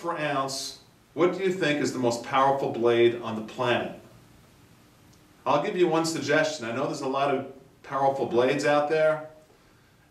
for ounce, what do you think is the most powerful blade on the planet? I'll give you one suggestion. I know there's a lot of powerful blades out there,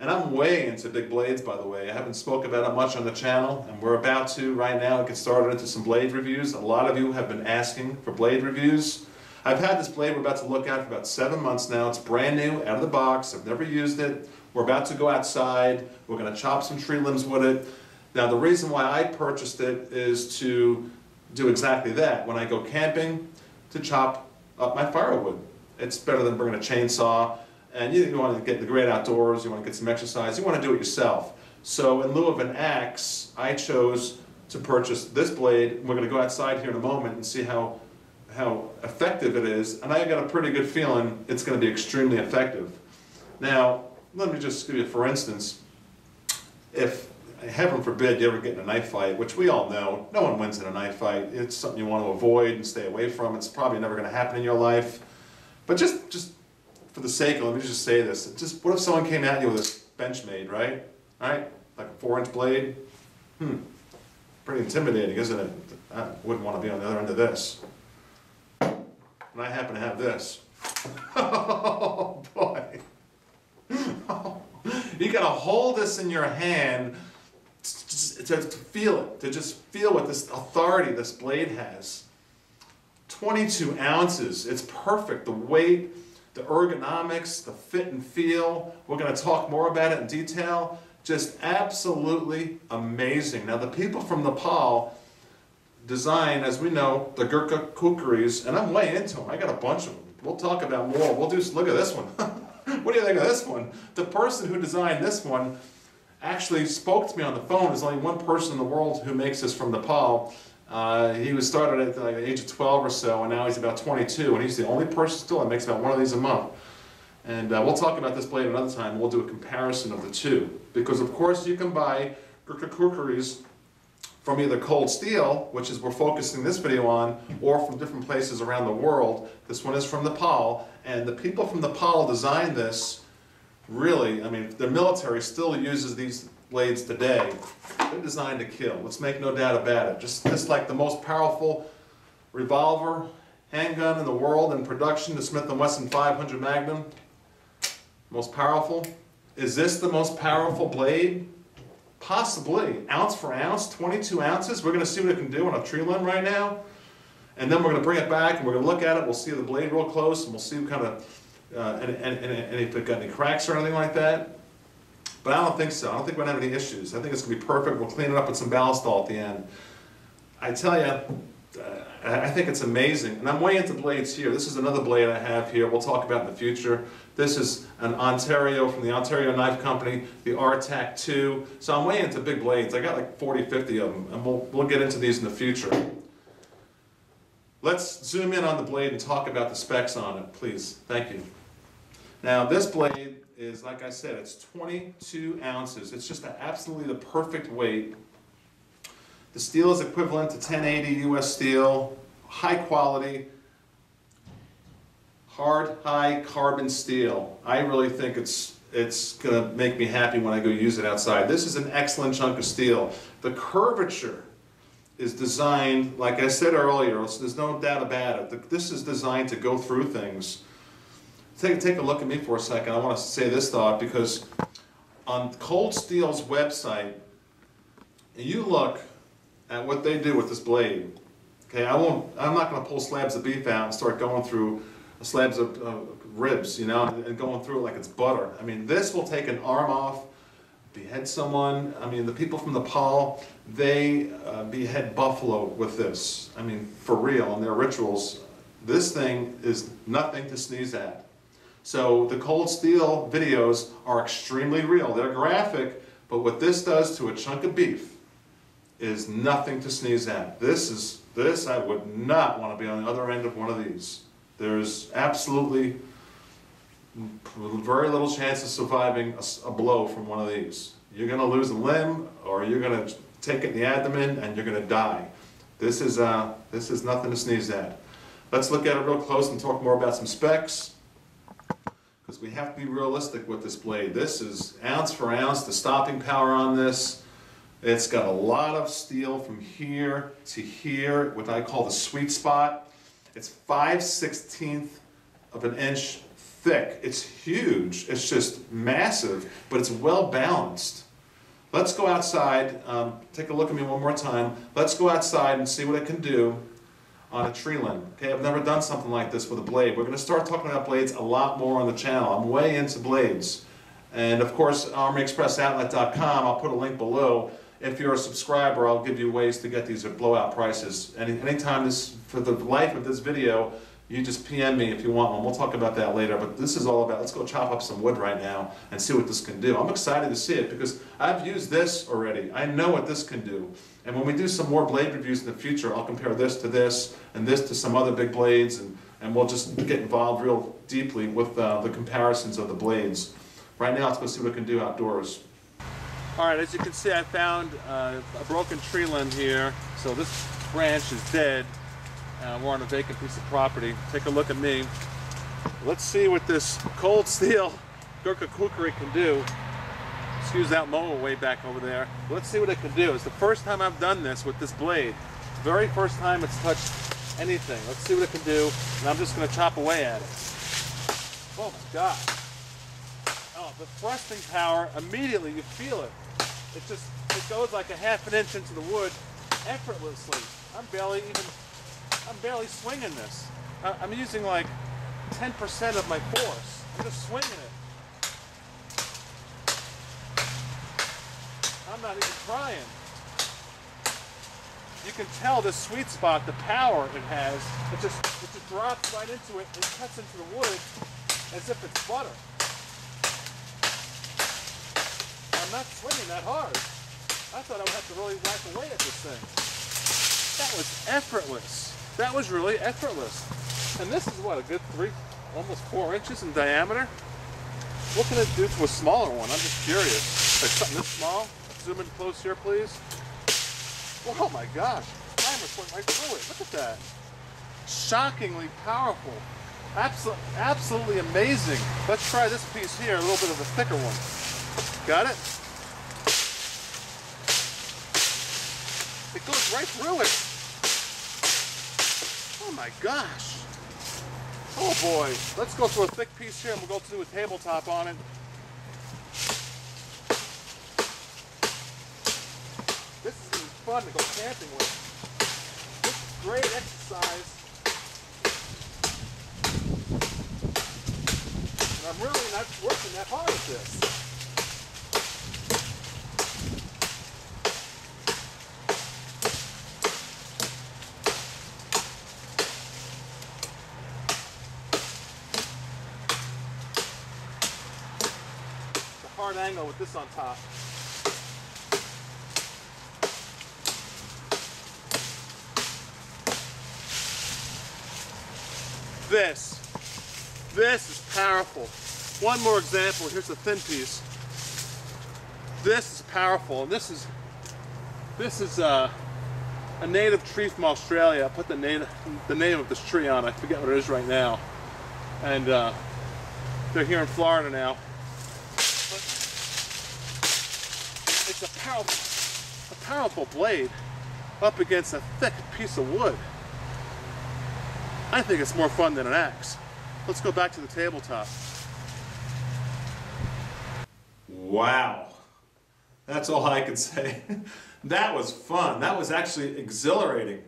and I'm way into big blades, by the way. I haven't spoke about it much on the channel, and we're about to right now get started into some blade reviews. A lot of you have been asking for blade reviews. I've had this blade we're about to look at for about 7 months now. It's brand new, out of the box. I've never used it. We're about to go outside. We're going to chop some tree limbs with it. Now, the reason why I purchased it is to do exactly that. When I go camping, to chop up my firewood. It's better than bringing a chainsaw. And you want to get in the great outdoors, you want to get some exercise, you want to do it yourself. So in lieu of an axe, I chose to purchase this blade. We're going to go outside here in a moment and see how effective it is. And I got a pretty good feeling it's going to be extremely effective. Now, let me just give you, for instance, if, heaven forbid, you ever get in a knife fight, which we all know, no one wins in a knife fight. It's something you want to avoid and stay away from. It's probably never going to happen in your life. But just for the sake of, let me just say this. Just what if someone came at you with this Benchmade, right? Right? Like a 4-inch blade? Pretty intimidating, isn't it? I wouldn't want to be on the other end of this. And I happen to have this. Oh boy. You gotta hold this in your hand to feel it, to just feel what this authority this blade has. 22 ounces, it's perfect. The weight, the ergonomics, the fit and feel. We're going to talk more about it in detail. Just absolutely amazing. Now, the people from Nepal design, as we know, the Gurkha Kukris, and I'm way into them. I got a bunch of them. We'll talk about more. We'll do, look at this one. What do you think of this one? The person who designed this one actually spoke to me on the phone. There's only one person in the world who makes this from Nepal. He was started at the age of 12 or so, and now he's about 22, and he's the only person still that makes about one of these a month. And we'll talk about this blade another time. We'll do a comparison of the two. Because, of course, you can buy Gurkha Kukris from either cold steel, which is we're focusing this video on, or from different places around the world. This one is from Nepal, and the people from Nepal designed this. Really, I mean, the military still uses these blades today. They're designed to kill. Let's make no doubt about it. Just like the most powerful revolver, handgun in the world in production, the Smith & Wesson 500 Magnum. Most powerful. Is this the most powerful blade? Possibly. Ounce for ounce, 22 ounces. We're going to see what it can do on a tree limb right now. And then we're going to bring it back and we're going to look at it. We'll see the blade real close and we'll see what kind of and if it got any cracks or anything like that. But I don't think so. I don't think we're going to have any issues. I think it's going to be perfect. We'll clean it up with some ballistol at the end. I tell you, I think it's amazing. And I'm way into blades here. This is another blade I have here. We'll talk about in the future. This is an Ontario, from the Ontario Knife Company, the RTAC 2. So I'm way into big blades. I got like 40, 50 of them. And we'll get into these in the future. Let's zoom in on the blade and talk about the specs on it, please. Thank you. Now, this blade is, like I said, it's 22 ounces. It's just absolutely the perfect weight. The steel is equivalent to 1080 US steel, high quality, hard, high carbon steel. I really think it's going to make me happy when I go use it outside. This is an excellent chunk of steel. The curvature is designed, like I said earlier, so there's no doubt about it. This is designed to go through things. Take a look at me for a second. I want to say this thought, because on Cold Steel's website, you look at what they do with this blade. Okay, I'm not going to pull slabs of beef out and start going through slabs of ribs, you know, and going through it like it's butter. I mean, this will take an arm off, behead someone. I mean, the people from Nepal, they behead buffalo with this. I mean, for real, in their rituals. This thing is nothing to sneeze at. So the Cold Steel videos are extremely real. They're graphic, but what this does to a chunk of beef is nothing to sneeze at. This I would not want to be on the other end of one of these. There's absolutely very little chance of surviving a blow from one of these. You're going to lose a limb, or you're going to take it in the abdomen and you're going to die. This is nothing to sneeze at. Let's look at it real close and talk more about some specs, because we have to be realistic with this blade. This is ounce for ounce. The stopping power on this It's got a lot of steel from here to here, what I call the sweet spot. It's 5/16 of an inch thick. It's huge. It's just massive, but it's well balanced. Let's go outside. Take a look at me one more time. Let's go outside and see what it can do on a tree limb. Okay, I've never done something like this with a blade. We're going to start talking about blades a lot more on the channel. I'm way into blades. And of course, ArmyExpressOutlet.com, I'll put a link below. If you're a subscriber, I'll give you ways to get these at blowout prices. Anytime for the life of this video, you just PM me if you want one. We'll talk about that later, but this is all about, let's go chop up some wood right now and see what this can do. I'm excited to see it because I've used this already. I know what this can do. And when we do some more blade reviews in the future, I'll compare this to this and this to some other big blades, and we'll just get involved real deeply with the comparisons of the blades. Right now, let's go see what it can do outdoors. All right, as you can see, I found a broken tree limb here. So this branch is dead. We're on a vacant piece of property. Take a look at me. Let's see what this cold steel Gurkha Kukri can do. Excuse that mower way back over there. Let's see what it can do. It's the first time I've done this with this blade. Very first time it's touched anything. Let's see what it can do, and I'm just going to chop away at it. Oh my God. Oh, the thrusting power, immediately you feel it. It goes like a ½ an inch into the wood effortlessly. I'm barely swinging this. I'm using like 10% of my force. I'm just swinging it. I'm not even trying. You can tell the sweet spot, the power it has. It just drops right into it and cuts into the wood as if it's butter. I'm not swinging that hard. I thought I would have to really whack away at this thing. That was effortless. That was really effortless. And this is what, a good almost 4 inches in diameter? What can it do to a smaller one? I'm just curious. Like something this small? Zoom in close here, please. Oh my gosh. Timer's went right through it. Look at that. Shockingly powerful. Absolutely amazing. Let's try this piece here, a little bit of a thicker one. Got it? It goes right through it. Oh my gosh. Oh boy. Let's go to a thick piece here and we'll go to a tabletop on it. This is going to be fun to go camping with. This is great exercise. And I'm really not working that hard at this. Hard angle with this on top. This is powerful. One more example. Here's a thin piece. This is powerful. And this is a native tree from Australia. I put the name of this tree on. I forget what it is right now. And they're here in Florida now. It's a powerful blade up against a thick piece of wood. I think it's more fun than an axe. Let's go back to the tabletop. Wow. That's all I can say. That was fun. That was actually exhilarating.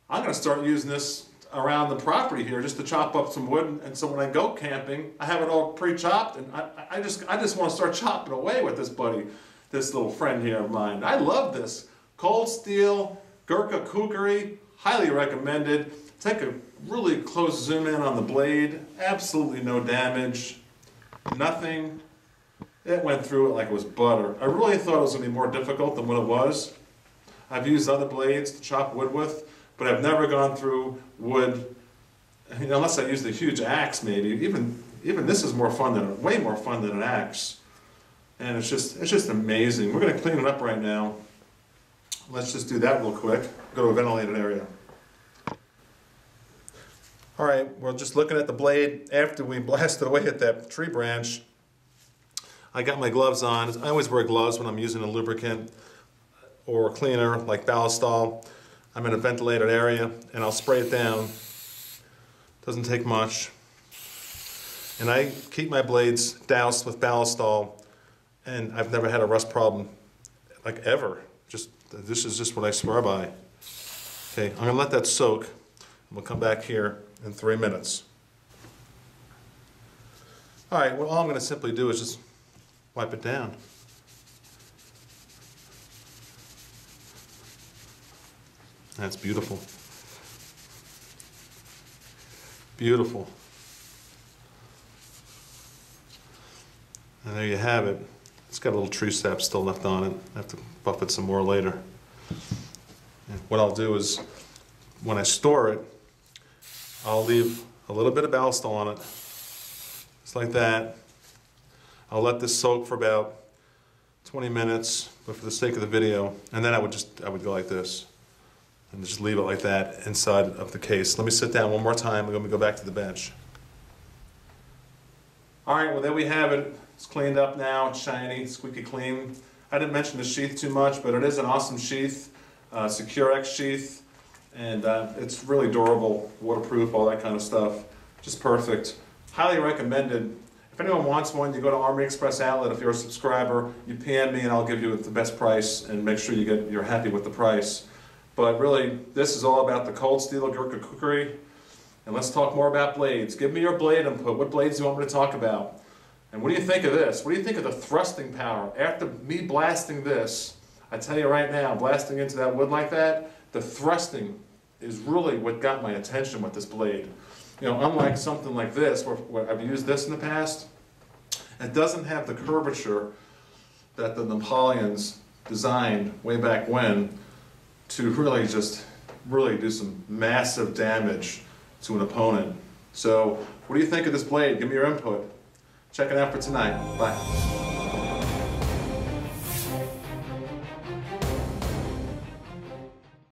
I'm going to start using this around the property here just to chop up some wood, and so when I go camping, I have it all pre-chopped, and I just want to start chopping away with this buddy. This little friend here of mine. I love this. Cold steel, Gurkha Kukri, highly recommended. Take a really close zoom in on the blade. Absolutely no damage. Nothing. It went through it like it was butter. I really thought it was going to be more difficult than what it was. I've used other blades to chop wood with, but I've never gone through wood, unless I used a huge axe maybe. Even this is way more fun than an axe. And it's just amazing. We're going to clean it up right now. Let's just do that real quick. Go to a ventilated area. All right, we're just looking at the blade after we blasted away at that tree branch. I got my gloves on. I always wear gloves when I'm using a lubricant. or cleaner like Ballistol. I'm in a ventilated area and I'll spray it down. Doesn't take much. And I keep my blades doused with Ballistol, and I've never had a rust problem, like ever. This is just what I swear by. Okay, I'm gonna let that soak. We'll come back here in 3 minutes. All right, well, all I'm gonna simply do is just wipe it down. That's beautiful. Beautiful. And there you have it. It's got a little tree sap still left on it. I have to buff it some more later. And what I'll do is, when I store it, I'll leave a little bit of Ballistol on it, just like that. I'll let this soak for about 20 minutes, but for the sake of the video, and then I would go like this, and just leave it like that inside of the case. Let me sit down one more time, and let me go back to the bench. All right, well there we have it. It's cleaned up now, it's shiny, squeaky clean. I didn't mention the sheath too much, but it is an awesome sheath, Secure-X sheath, and it's really durable, waterproof, all that kind of stuff. Just perfect. Highly recommended. If anyone wants one, you go to Army Express Outlet. If you're a subscriber, you PM me and I'll give you the best price and make sure you're happy with the price. But really, this is all about the cold steel of Gurkha Kukri. And let's talk more about blades. Give me your blade input. What blades do you want me to talk about? And what do you think of this? What do you think of the thrusting power? After me blasting this, I tell you right now, blasting into that wood like that, the thrusting is really what got my attention with this blade. You know, unlike something like this, where I've used this in the past, it doesn't have the curvature that the Napoleons designed way back when to really do some massive damage to an opponent. So, what do you think of this blade? Give me your input. Check it out for tonight. Bye.